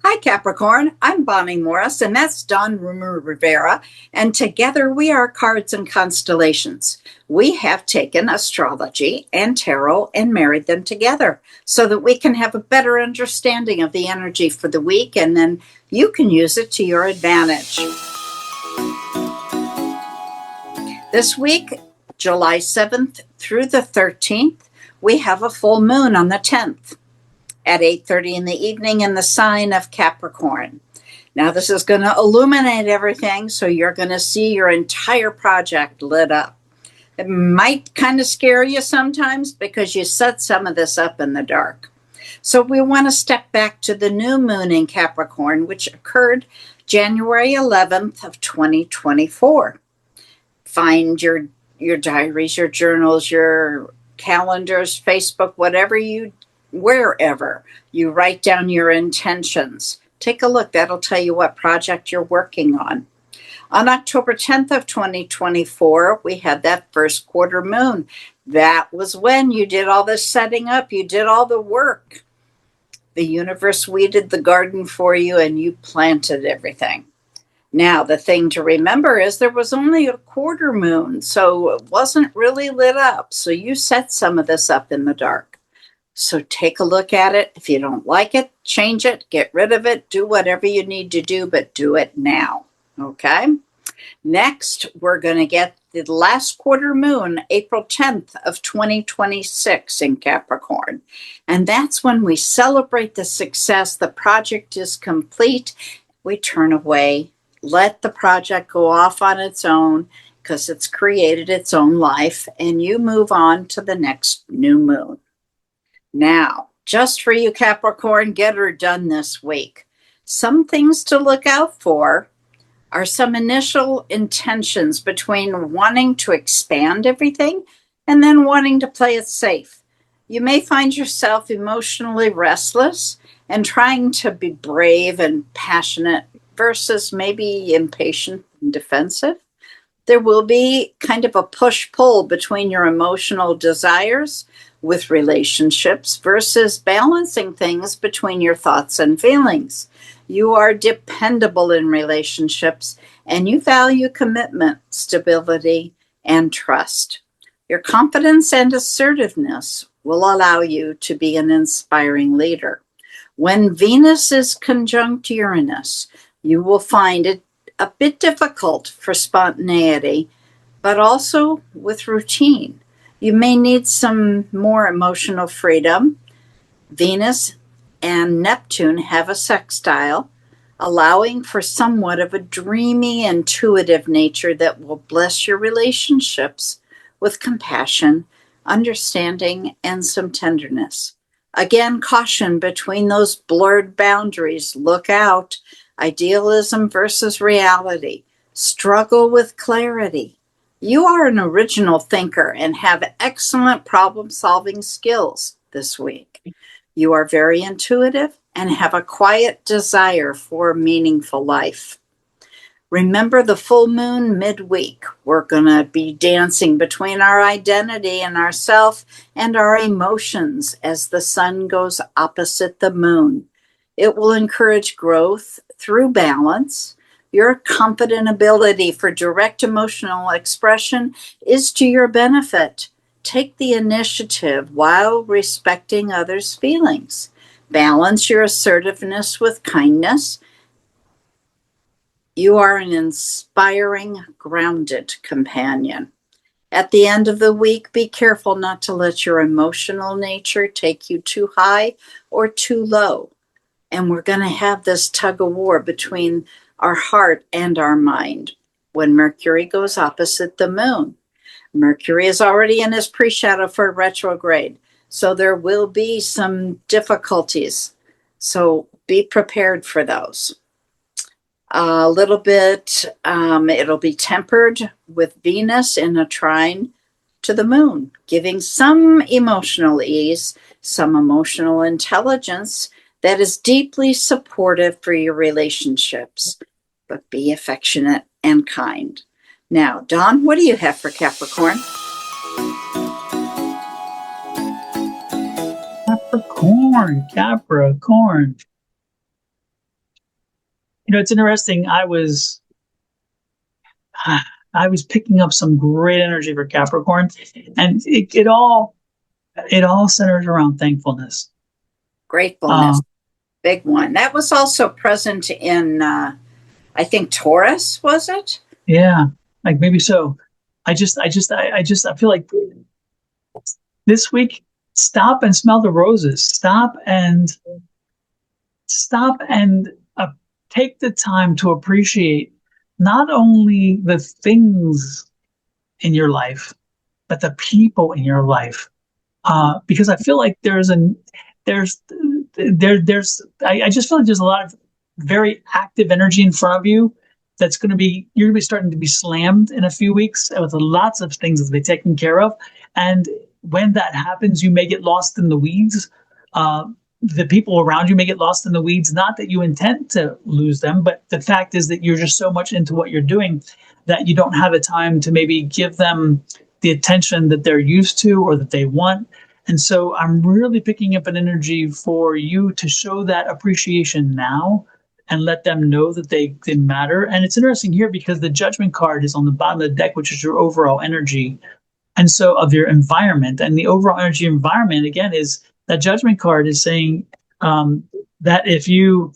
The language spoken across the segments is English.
Hi, Capricorn. I'm Bonnie Morris, and that's Don Rumor Rivera. And together we are Cards and Constellations. We have taken astrology and tarot and married them together so that we can have a better understanding of the energy for the week, and then you can use it to your advantage. This week, July 7th through the 13th, we have a full moon on the 10th. At 8:30 in the evening in the sign of Capricorn. Now, this is going to illuminate everything, so you're going to see your entire project lit up. It might kind of scare you sometimes because you set some of this up in the dark. So we want to step back to the new moon in Capricorn, which occurred January 11th of 2024. Find your diaries, your journals, your calendars, Facebook, wherever you write down your intentions. Take a look. That'll tell you what project you're working on. On October 10th of 2024, we had that first quarter moon. That was when you did all the setting up. You did all the work. The universe weeded the garden for you and you planted everything. Now, the thing to remember is there was only a quarter moon, so it wasn't really lit up. So you set some of this up in the dark. So take a look at it. If you don't like it, change it, get rid of it, do whatever you need to do, but do it now. Okay? Next, we're going to get the last quarter moon, April 10th of 2026 in Capricorn. And that's when we celebrate the success. The project is complete. We turn away, let the project go off on its own because it's created its own life, and you move on to the next new moon. Now, just for you Capricorn, get her done this week. Some things to look out for are some initial intentions between wanting to expand everything and then wanting to play it safe. You may find yourself emotionally restless and trying to be brave and passionate versus maybe impatient and defensive. There will be kind of a push-pull between your emotional desires with relationships versus balancing things between your thoughts and feelings. You are dependable in relationships and you value commitment, stability, and trust. Your confidence and assertiveness will allow you to be an inspiring leader. When Venus is conjunct Uranus, you will find it a bit difficult for spontaneity, but also with routine. You may need some more emotional freedom. Venus and Neptune have a sextile, allowing for somewhat of a dreamy, intuitive nature that will bless your relationships with compassion, understanding, and some tenderness. Again, caution between those blurred boundaries. Look out. Idealism versus reality. Struggle with clarity. You are an original thinker and have excellent problem-solving skills this week. You are very intuitive and have a quiet desire for a meaningful life. Remember the full moon midweek. We're going to be dancing between our identity and ourself and our emotions as the sun goes opposite the moon. It will encourage growth through balance. Your confident ability for direct emotional expression is to your benefit. Take the initiative while respecting others' feelings. Balance your assertiveness with kindness. You are an inspiring, grounded companion. At the end of the week, be careful not to let your emotional nature take you too high or too low. And we're going to have this tug of war between our heart and our mind when Mercury goes opposite the moon. Mercury is already in his pre-shadow for retrograde, so there will be some difficulties. So be prepared for those. A little bit, it'll be tempered with Venus in a trine to the moon, giving some emotional ease, some emotional intelligence that is deeply supportive for your relationships. But be affectionate and kind. Now, Dawn, what do you have for Capricorn? Capricorn. It's interesting. I was picking up some great energy for Capricorn, and it all centers around thankfulness. Gratefulness, Uh, big one. That was also present in, I think, Taurus, was it? yeah, like maybe so. I feel like this week, stop and smell the roses. Stop and take the time to appreciate not only the things in your life, but the people in your life. Because I feel like there's I just feel like there's a lot of very active energy in front of you that's you're going to be starting to be slammed in a few weeks with lots of things to be taken care of. And when that happens, you may get lost in the weeds. Uh, the people around you may get lost in the weeds. Not that you intend to lose them, but the fact is that you're just so much into what you're doing that you don't have the time to maybe give them the attention that they're used to or that they want. And so I'm really picking up an energy for you to show that appreciation now and let them know that they matter. And it's interesting here because the judgment card is on the bottom of the deck, which is your overall energy. And so of your environment and the overall energy environment, again, is that judgment card is saying that if you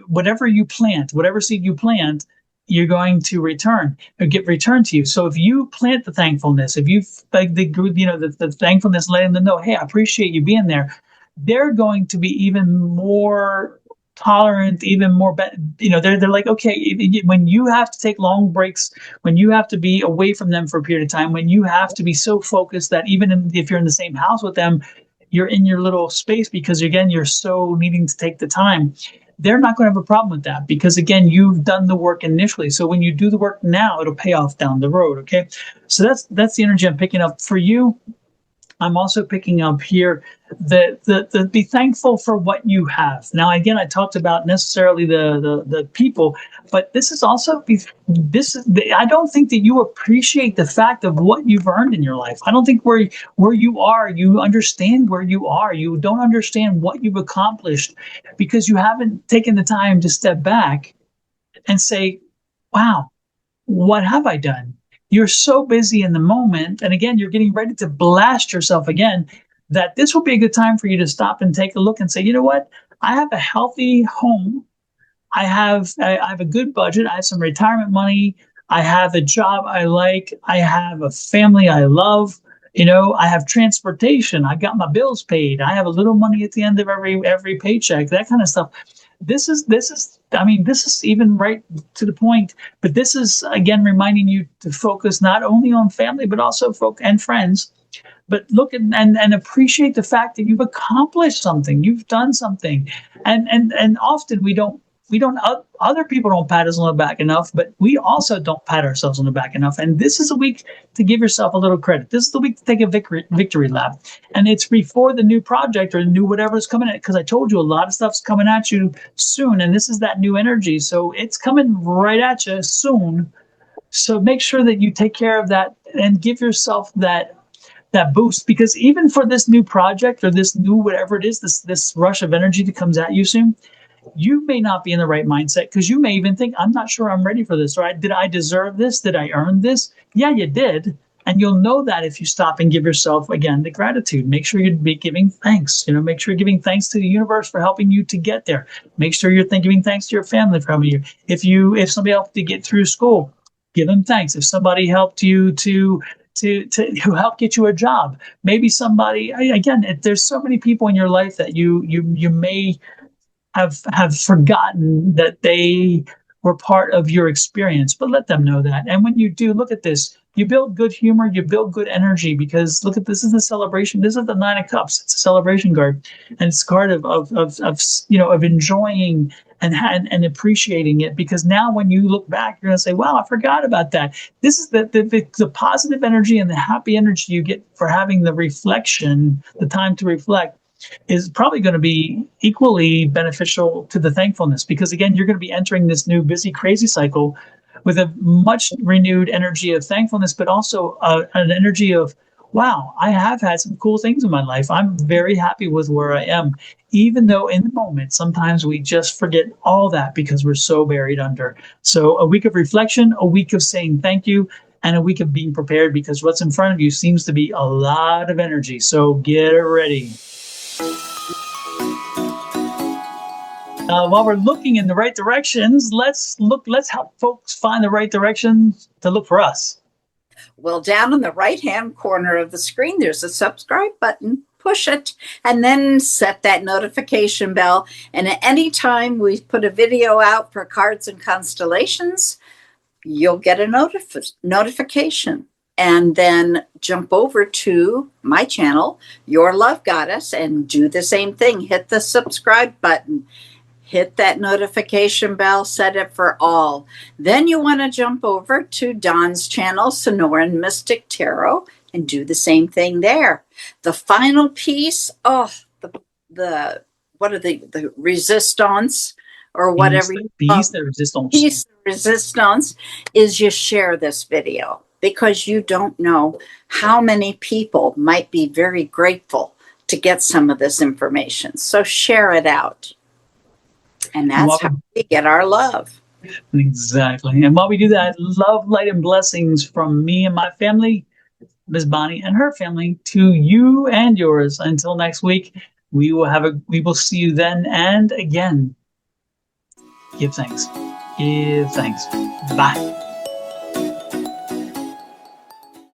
whatever you plant, whatever seed you plant, you're going to return or get returned to you. So if you plant the thankfulness, if you like the thankfulness, letting them know, hey, I appreciate you being there, they're going to be even more tolerant, even more. They're like, okay, when you have to take long breaks, when you have to be away from them for a period of time, when you have to be so focused that if you're in the same house with them, you're in your little space because again you're so needing to take the time. They're not going to have a problem with that because again you've done the work initially. So when you do the work now, it'll pay off down the road. Okay, so that's the energy I'm picking up for you. I'm also picking up here the be thankful for what you have. Now, again, I talked about necessarily the people, but this is also I don't think that you appreciate the fact of what you've earned in your life. I don't think where you are, you understand where you are. You don't understand what you've accomplished because you haven't taken the time to step back and say, wow, what have I done? You're so busy in the moment. And again, you're getting ready to blast yourself again, that this will be a good time for you to stop and take a look and say, you know what? I have a healthy home. I have a good budget. I have some retirement money. I have a job I like. I have a family I love. I have transportation. I got my bills paid. I have a little money at the end of every paycheck, that kind of stuff. This is even right to the point, but this is again reminding you to focus not only on family, but also folk and friends, but look at and appreciate the fact that you've accomplished something, you've done something. And often we don't other people don't pat us on the back enough, but we also don't pat ourselves on the back enough. And this is a week to give yourself a little credit. This is the week to take a victory lap. And it's before the new project or the new whatever's coming in, because I told you a lot of stuff's coming at you soon, and this is that new energy, so it's coming right at you soon. So make sure that you take care of that and give yourself that boost, because even for this new project or this new whatever it is, this rush of energy that comes at you soon, you may not be in the right mindset because you may even think, I'm not sure I'm ready for this, right? Did I deserve this? Did I earn this? Yeah, you did. And you'll know that if you stop and give yourself again the gratitude. Make sure you're giving thanks. Make sure you're giving thanks to the universe for helping you to get there. Make sure you're giving thanks to your family for helping you. If somebody helped you get through school, give them thanks. If somebody helped you to help get you a job, maybe somebody again. There's so many people in your life that you may have forgotten that they were part of your experience, but let them know that. And when you do, look at this. You build good humor, you build good energy, because look at this is the celebration. This is the Nine of Cups. It's a celebration card, and it's a card of enjoying and appreciating it. Because now, when you look back, you're gonna say, "Wow, I forgot about that." This is the positive energy and the happy energy you get for having the reflection, the time to reflect, is probably going to be equally beneficial to the thankfulness, because again you're going to be entering this new busy crazy cycle with a much renewed energy of thankfulness, but also an energy of wow, I have had some cool things in my life. I'm very happy with where I am, even though in the moment, sometimes we just forget all that because we're so buried under. So a week of reflection, a week of saying thank you, and a week of being prepared because what's in front of you seems to be a lot of energy. So get ready. While we're looking in the right directions, let's help folks find the right directions to look for us. Well, down in the right-hand corner of the screen, there's a subscribe button. Push it and then set that notification bell. And at any time we put a video out for cards and constellations, you'll get a notification. And then jump over to my channel, Your Love Goddess, and do the same thing. Hit the subscribe button. Hit that notification bell, set it for all. Then you want to jump over to Dawn's channel, Sonoran Mystic Tarot, and do the same thing there. The final piece, the what are the resistance or whatever piece de resistance. Piece de resistance is you share this video because you don't know how many people might be very grateful to get some of this information. So share it out. And that's how we get our love. Exactly. And while we do that, love, light, and blessings from me and my family, Ms. Bonnie and her family, to you and yours. Until next week, we will see you then and again. Give thanks. Give thanks. Bye.